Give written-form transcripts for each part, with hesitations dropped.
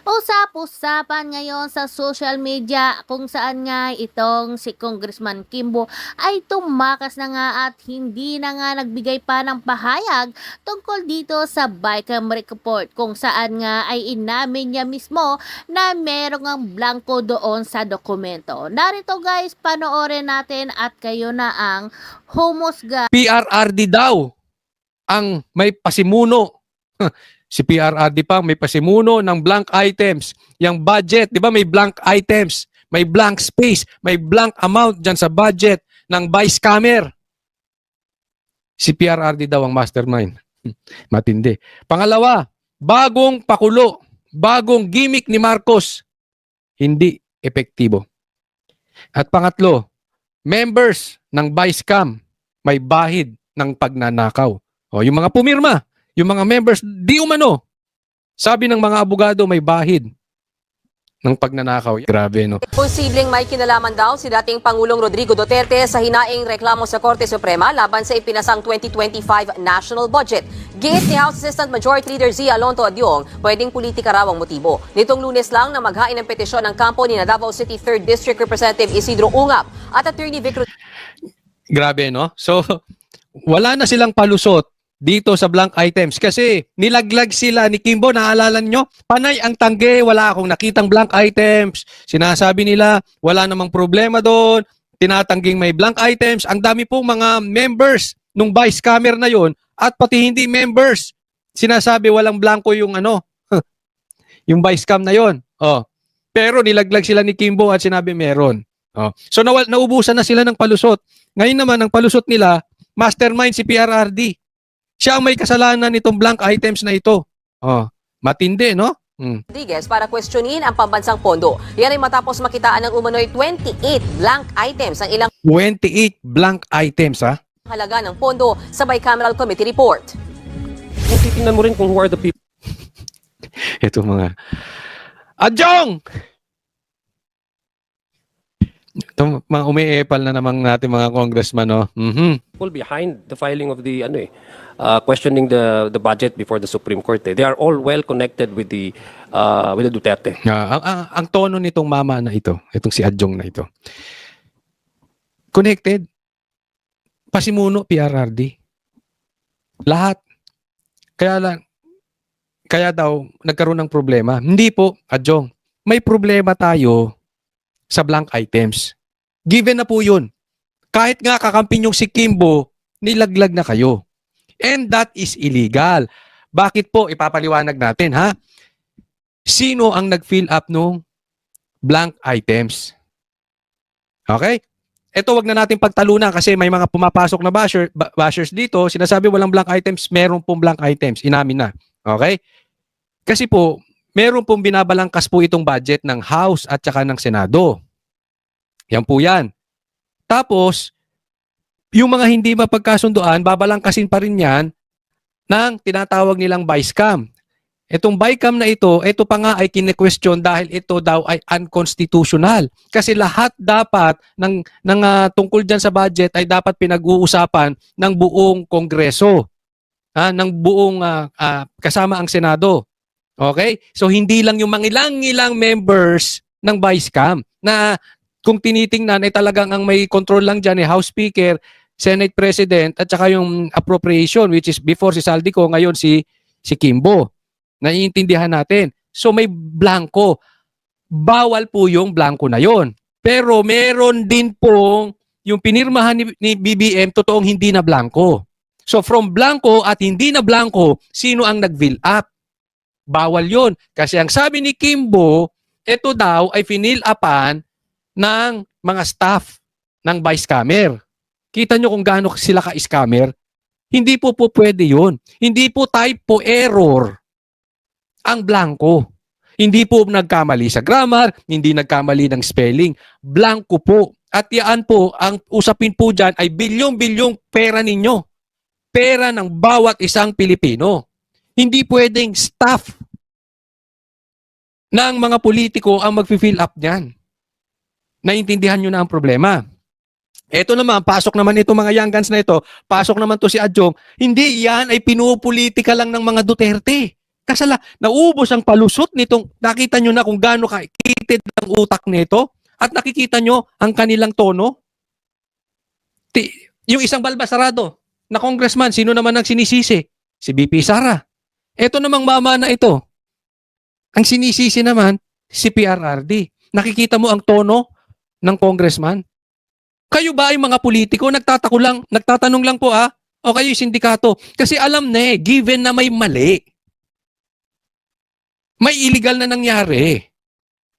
Usap-usapan ngayon sa social media kung saan nga itong si Congressman Kimbo ay tumakas na nga at hindi na nga nagbigay pa ng pahayag tungkol dito sa Bicam report kung saan nga ay inamin niya mismo na merong ang blanco doon sa dokumento. Narito guys, panoorin natin at kayo na ang humusga. PRRD daw ang may pasimuno. Si PRRD pa may pasimuno ng blank items. Yung budget, di ba may blank items, may blank space, may blank amount dyan sa budget ng vice scammer. Si PRRD daw ang mastermind. Matindi. Pangalawa, bagong pakulo, bagong gimmick ni Marcos, hindi epektibo. At pangatlo, members ng vice scam may bahid ng pagnanakaw. O, yung mga pumirma, yung mga members, di umano. Sabi ng mga abogado, may bahid ng pagnanakaw. Grabe, no? Posibleng may kinalaman daw si dating Pangulong Rodrigo Duterte sa hinaing reklamo sa Korte Suprema laban sa ipinasang 2025 national budget. Giit ni House Assistant Majority Leader Zia Alonto Adyong, pwedeng politika raw ang motibo. Nitong Lunes lang na maghain ng petisyon ng kampo ni Davao City 3rd District Representative Isidro Ungap at Attorney Vic. Grabe, no? So, wala na silang palusot dito sa blank items kasi nilaglag sila ni Kimbo, naalala nyo? Panay ang tangge, wala akong nakitang blank items. Sinasabi nila, wala namang problema doon. Tinatangging may blank items. Ang dami pong mga members nung vice scammer na yon at pati hindi members. Sinasabi walang blanco yung ano, yung vice scam na yon. Oh. Pero nilaglag sila ni Kimbo at sinabi meron. Oh. So naubusan na sila ng palusot. Ngayon naman ang palusot nila, mastermind si PRRD. Siya ang may kasalanan nitong blank items na ito. Oh, matindi, no? Rodriguez para questionin ang pambansang pondo. Yan ay matapos makitaan ng umano'y 28 blank items ang ilang 28 blank items, ha? halaga ng pondo sa Bicameral Committee Report. Kung titingnan mo rin kung who are the people Ito mga... Adjong! Ito mga umiepal na naman natin mga congressman, no? behind the filing of the questioning the budget before the Supreme Court. They are all well connected with the Duterte. Ang tono nitong mama na ito, itong si Adjong na ito, connected. Pasimuno, PRRD. Lahat. Kaya daw nagkaroon ng problema. Hindi po, Adjong. May problema tayo sa blank items. Given na po yun. Kahit nga kakampin yung si Kimbo, nilaglag na kayo. And that is illegal. Bakit po? Ipapaliwanag natin, ha? Sino ang nag-fill up nung blank items? Okay? Ito wag na natin pagtalunan kasi may mga pumapasok na bashers dito. Sinasabi walang blank items, meron pong blank items. Inamin na. Okay? Kasi po, meron pong binabalangkas po itong budget ng House at saka ng Senado. Yan po yan. Tapos, yung mga hindi mapagkasunduan, babalangkasin pa rin yan ng tinatawag nilang vice scam. Itong Bicam na ito pa nga ay kine-question dahil ito daw ay unconstitutional. Kasi lahat dapat tungkol dyan sa budget ay dapat pinag-uusapan ng buong Kongreso. Ng buong kasama ang Senado. Okay? So hindi lang yung mga ilang members ng vice scam na kung tinitingnan ay talagang ang may control lang dyan ay House Speaker, Senate President at saka yung appropriation which is before si Saldico, ngayon si Kimbo. Naiintindihan natin. So may blanco. Bawal po yung blanco na yon. Pero meron din pong yung pinirmahan ni BBM totoong hindi na blanco. So from blanco at hindi na blanco, sino ang nag-fill up? Bawal yon. Kasi ang sabi ni Kimbo, ito daw ay finil upan ng mga staff ng vice scammer. Kita nyo kung gaano sila ka-scammer? Hindi po pwede yun. Hindi po typo error ang blanco. Hindi po nagkamali sa grammar, hindi nagkamali ng spelling. Blanco po. At yan po, ang usapin po dyan ay bilyong-bilyong pera ninyo. Pera ng bawat isang Pilipino. Hindi pwedeng staff ng mga politiko ang mag-fill up dyan. Naintindihan nyo na ang problema. Ito naman, pasok naman itong mga young guns na ito, pasok naman to si Adjong, hindi yan ay pinupolitika lang ng mga Duterte. naubos ang palusot nitong, nakita nyo na kung gaano kakitid ang utak nito at nakikita nyo ang kanilang tono. Yung isang balbasarado na congressman, sino naman ang sinisisi? Si BP Sara. Ito namang mama na ito. Ang sinisisi naman, si PRRD. Nakikita mo ang tono ng congressman? Kayo ba ay mga politiko? Nagtatanong lang po o kayo yung sindikato? Kasi alam na given na may mali. May illegal na nangyari.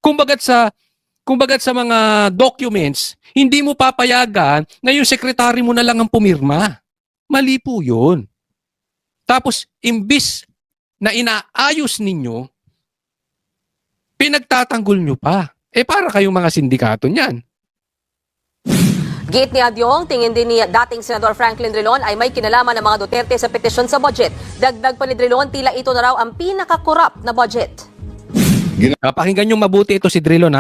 Kumbagat sa mga documents, hindi mo papayagan na yung sekretary mo na lang ang pumirma. Mali po yun. Tapos, imbis na inaayos ninyo, pinagtatanggol nyo pa. Para kayong mga sindikato niyan. Gate ni Adyong, tingin din ni dating Senador Franklin Drilon ay may kinalaman ng mga Duterte sa petisyon sa budget. Dagdag pa ni Drilon, tila ito na raw ang pinaka-corrupt na budget. Pakinggan nyo mabuti ito si Drilon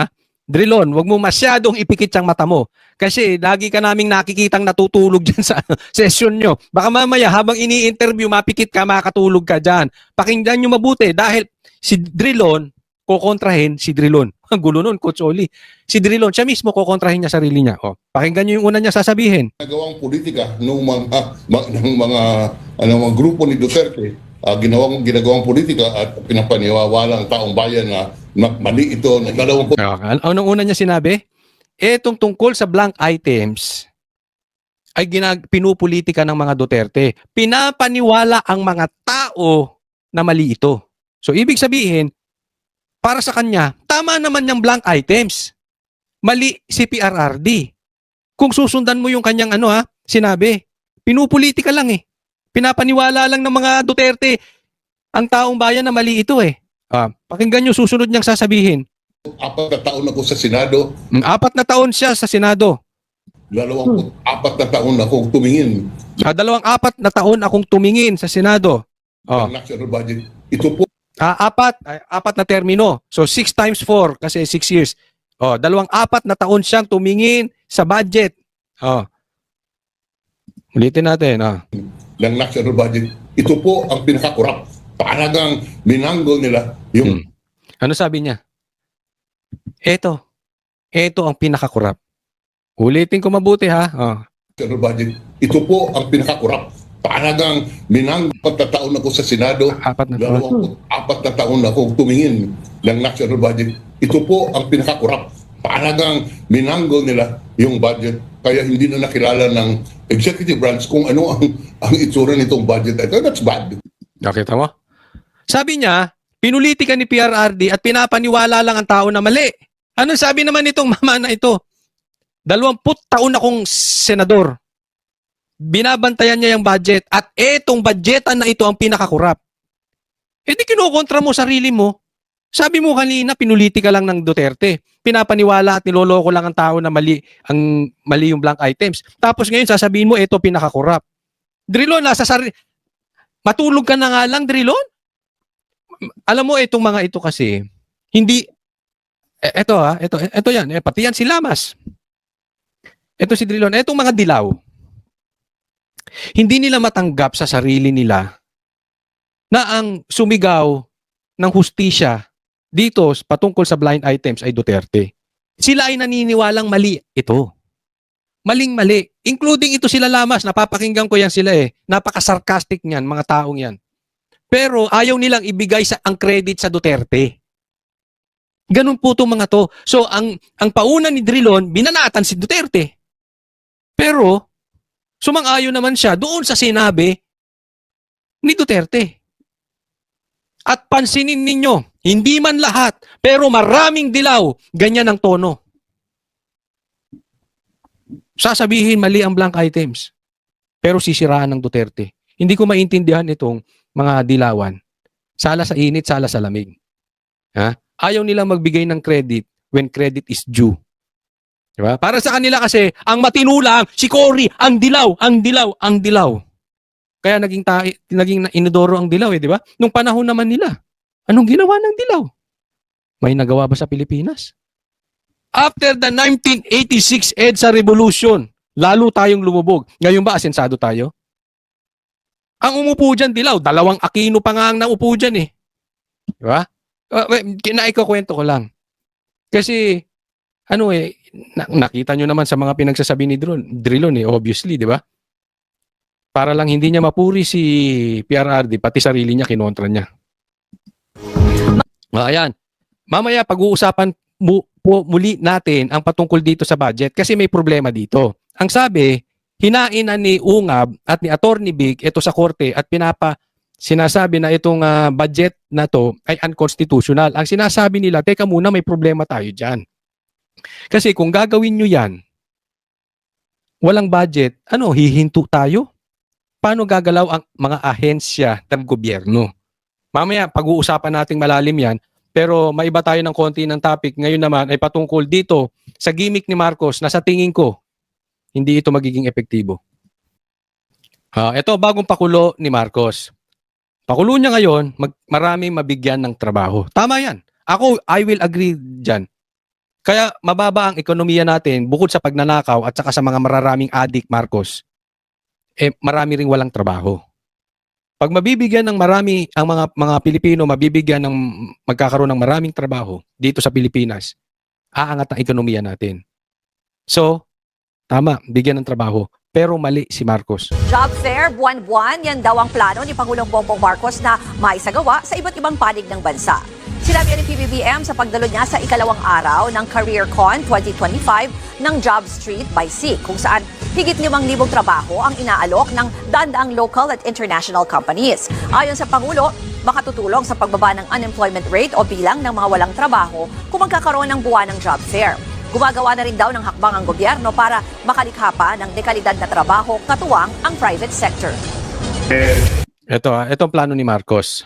Drilon, wag mo masyadong ipikit ang mata mo. Kasi lagi ka naming nakikitang natutulog dyan sa session nyo. Baka mamaya habang ini-interview, mapikit ka, makatulog ka dyan. Pakinggan nyo mabuti dahil si Drilon, kukontrahin si Drilon. Ang gulo nun, Coach Oli. Si Drilon, siya mismo kukontrahin niya sarili niya. Pakinggan nyo yung una niya sasabihin. Ginagawang politika ng mga grupo ni Duterte, ginagawang politika at pinapaniwawala ang taong bayan na mali ito. Anong una niya sinabi? Etong tungkol sa blank items ay pinupolitika ng mga Duterte. Pinapaniwala ang mga tao na mali ito. So ibig sabihin, para sa kanya, tama naman yung blank items. Mali si PRRD. Kung susundan mo yung kanyang sinabi, pinupolitika lang Pinapaniwala lang ng mga Duterte ang taong bayan na mali ito Pakinggan nyo susunod niyang sasabihin. 4 na taon ako sa Senado. 4 na taon siya sa Senado. 24 na taon akong tumingin 24 na taon akong tumingin sa Senado. ng national budget. Ito po 4 na termino. So 6 times 4 kasi 6 years. 24 na taon siyang tumingin sa budget. Ulitin natin. ng national budget. Ito po ang pinaka-corrupt. Talagang minanggol nila yung Ano sabi niya? Ito ang pinaka-corrupt. Ulitin ko mabuti national budget. Ito po ang pinaka-corrupt. Talagang minanggol. 4 na taon ako sa Senado. 4 na taon. 24 na taon akong tumingin ng national budget. Ito po ang pinaka-corrupt. Talagang minanggol nila yung budget. Kaya hindi na nakilala ng executive branch kung ano ang itsura nitong budget. That's bad. Nakita mo? Sabi niya, pinulitika ni PRRD at pinapaniwala lang ang tao na mali. Ano sabi naman nitong mama na ito? 20 taon akong senador. Binabantayan niya yung budget at etong budgetan na ito ang pinaka-corrupt. Di kinukontra mo sarili mo. Sabi mo kanina, pinulitika lang ng Duterte. Pinapaniwala at niloloko lang ang tao na mali yung blank items. Tapos ngayon sasabihin mo, ito pinaka-corrupt. Drilon, matulog ka na nga lang, Drilon? Alam mo, itong mga ito kasi, hindi, ito yan, pati yan si Lamas. Ito si Drilon, itong mga dilaw, hindi nila matanggap sa sarili nila na ang sumigaw ng hustisya dito patungkol sa blind items ay Duterte. Sila ay naniniwalang mali ito. Maling-mali. Including ito sila Lamas, napapakinggan ko yan sila Napaka-sarcastic niyan, mga taong yan. Pero ayaw nilang ibigay ang credit sa Duterte. Ganun po itong mga to. So, ang pauna ni Drilon, binanatan si Duterte. Pero, sumang-ayon naman siya doon sa sinabi ni Duterte. At pansinin ninyo, hindi man lahat, pero maraming dilaw, ganyan ang tono. Sasabihin mali ang blank items, pero sisiraan ng Duterte. Hindi ko maintindihan itong mga dilawan. Sala sa init, sala sa lamig. Ayaw nilang magbigay ng credit when credit is due. Diba? Para sa kanila kasi, ang matinulang, si Cory, ang dilaw. Kaya naging inodoro ang dilaw di ba? Nung panahon naman nila, anong ginawa ng dilaw? May nagawa ba sa Pilipinas? After the 1986 EDSA Revolution, lalo tayong lumubog. Ngayon ba asensado tayo? Ang umupo dyan, dilaw. 2 Aquino pa nga ang naupo dyan Di ba? Kinaikukwento ko lang. Kasi, nakita nyo naman sa mga pinagsasabi ni Drilon obviously, di ba? Para lang hindi niya mapuri si PRRD, pati sarili niya, kinontra niya. Ayan. Mamaya, pag-uusapan muli natin ang patungkol dito sa budget kasi may problema dito. Ang sabi, hinain na ni Ungab at ni Attorney Big ito sa korte at sinasabi na itong budget na to ay unconstitutional. Ang sinasabi nila, teka muna, may problema tayo dyan. Kasi kung gagawin nyo yan, walang budget, hihinto tayo? Paano gagalaw ang mga ahensya ng gobyerno? Mamaya, pag-uusapan nating malalim yan, pero maiba tayo ng konti ng topic. Ngayon naman ay patungkol dito sa gimmick ni Marcos na sa tingin ko, hindi ito magiging epektibo. Ito, bagong pakulo ni Marcos. Pakulo niya ngayon, maraming mabigyan ng trabaho. Tama yan. I will agree dyan. Kaya mababa ang ekonomiya natin bukod sa pagnanakaw at saka sa mga mararaming adik, Marcos. Marami ring walang trabaho. Pag mabibigyan ng marami ang mga Pilipino, magkakaroon ng maraming trabaho dito sa Pilipinas, aangat ang ekonomiya natin. So, tama, bigyan ng trabaho. Pero mali si Marcos. Job fair, buwan-buwan, yan daw ang plano ni Pangulong Bongbong Marcos na maisagawa sa iba't ibang panig ng bansa. Sinabi ni PBBM sa pagdalo niya sa ikalawang araw ng CareerCon 2025 ng Job Street by Sea, kung saan higit 5,000 trabaho ang inaalok ng daang local at international companies. Ayon sa Pangulo, makatutulong sa pagbaba ng unemployment rate o bilang ng mga walang trabaho kung magkakaroon ng buwan ng job fair. Gumagawa na rin daw ng hakbang ang gobyerno para makalikha pa ng dekalidad na trabaho katuwang ang private sector. Ito ang plano ni Marcos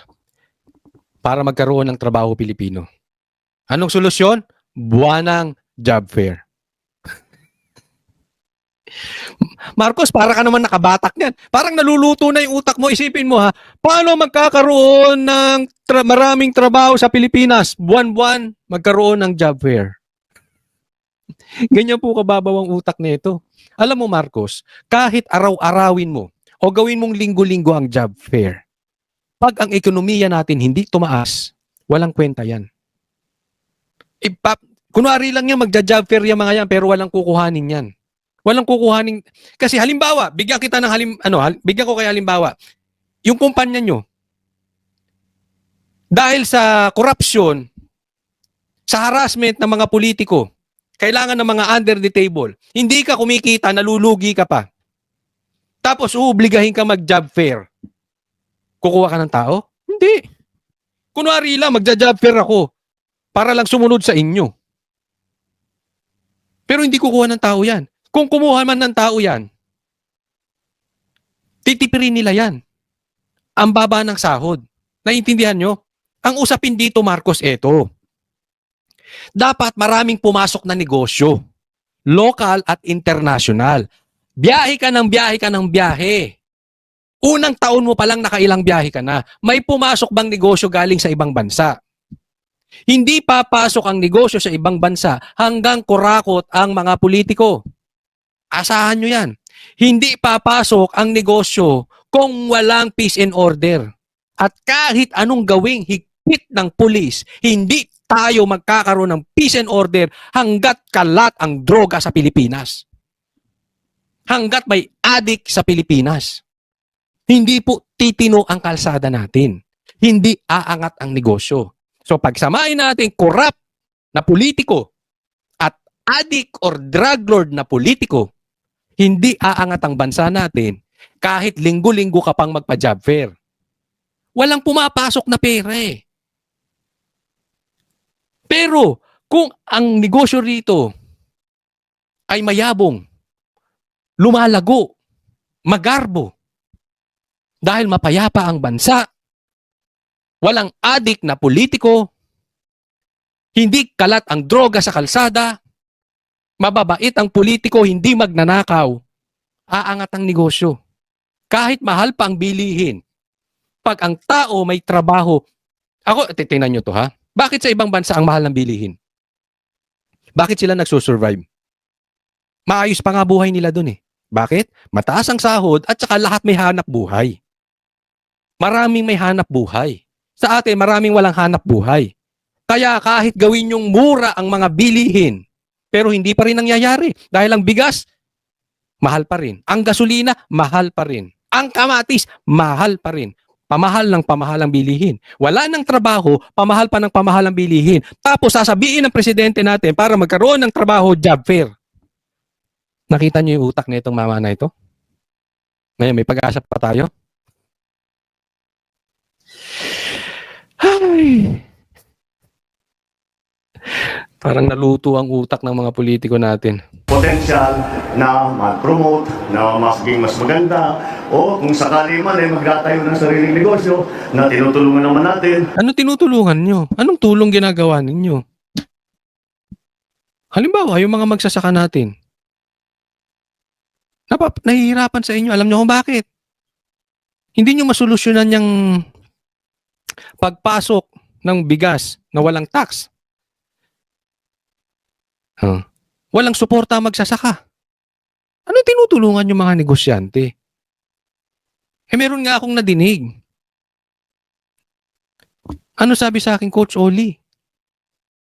para magkaroon ng trabaho Pilipino. Anong solusyon? Buwanang job fair. Marcos, para ka naman nakabatak niyan. Parang naluluto na yung utak mo. Isipin mo paano magkakaroon ng maraming trabaho sa Pilipinas? Buwan-buwan magkaroon ng job fair. Ganyan po kababaw ang utak nito. Alam mo Marcos, kahit araw-arawin mo o gawin mong linggo-linggo ang job fair, pag ang ekonomiya natin hindi tumaas, walang kwenta yan. Kunwari lang yan, magja-job fair yung mga yan, pero walang kukuhanin yan. Walang kukuhanin. Kasi halimbawa, bigyan ko kayo halimbawa, yung kumpanya nyo, dahil sa corruption, sa harassment ng mga politiko, kailangan ng mga under the table, hindi ka kumikita, nalulugi ka pa. Tapos uubligahin ka mag-job fair. Kukuha ka ng tao? Hindi. Kunwari lang, magja-job fair ako para lang sumunod sa inyo. Pero hindi kukuha ng tao yan. Kung kumuha man ng tao yan, titipirin nila yan. Ang baba ng sahod. Naiintindihan nyo? Ang usapin dito, Marcos, eto. Dapat maraming pumasok na negosyo. Local at international. Biyahe ka ng biyahe. Unang taon mo palang nakailang biyahe ka na. May pumasok bang negosyo galing sa ibang bansa? Hindi papasok ang negosyo sa ibang bansa hanggang kurakot ang mga politiko. Asahan nyo yan. Hindi papasok ang negosyo kung walang peace and order. At kahit anong gawing higpit ng pulis, hindi tayo magkakaroon ng peace and order hanggat kalat ang droga sa Pilipinas. Hanggat may adik sa Pilipinas. Hindi po titino ang kalsada natin. Hindi aangat ang negosyo. So pagsamahin natin corrupt na politiko at addict or drug lord na politiko, hindi aangat ang bansa natin kahit linggo-linggo ka pang magpa-job fair. Walang pumapasok na pera eh. Pero kung ang negosyo rito ay mayabong, lumalago, magarbo, dahil mapayapa ang bansa, walang adik na politiko, hindi kalat ang droga sa kalsada, mababait ang politiko, hindi magnanakaw, aangat ang negosyo. Kahit mahal pa ang bilihin, pag ang tao may trabaho, titingnan nyo to bakit sa ibang bansa ang mahal ng bilihin? Bakit sila nagsusurvive? Maayos pa nga buhay nila dun eh. Bakit? Mataas ang sahod at saka lahat may hanap buhay. Maraming may hanap buhay. Sa atin, maraming walang hanap buhay. Kaya kahit gawin yung mura ang mga bilihin, pero hindi pa rin nangyayari. Dahil ang bigas, mahal pa rin. Ang gasolina, mahal pa rin. Ang kamatis, mahal pa rin. Pamahal ng pamahal ang bilihin. Wala ng trabaho, pamahal pa ng pamahal ang bilihin. Tapos sasabihin ng presidente natin para magkaroon ng trabaho, job fair. Nakita niyo yung utak na itong mama na ito? Ngayon, may pag-asa pa tayo? Ay. Parang naluto ang utak ng mga politiko natin. Potensyal na mag-promote, na maging mas maganda, o kung sakali man ay magtatayo ng sariling negosyo na tinutulungan naman natin. Anong tinutulungan nyo? Anong tulong ginagawa ninyo? Halimbawa, yung mga magsasaka natin. Nahihirapan sa inyo. Alam nyo kung bakit? Hindi nyo masolusyonan yung pagpasok ng bigas na walang tax. Walang suporta magsasaka. Anong tinutulungan yung mga negosyante? Meron nga akong nadinig. Ano sabi sa akin, Coach Oli?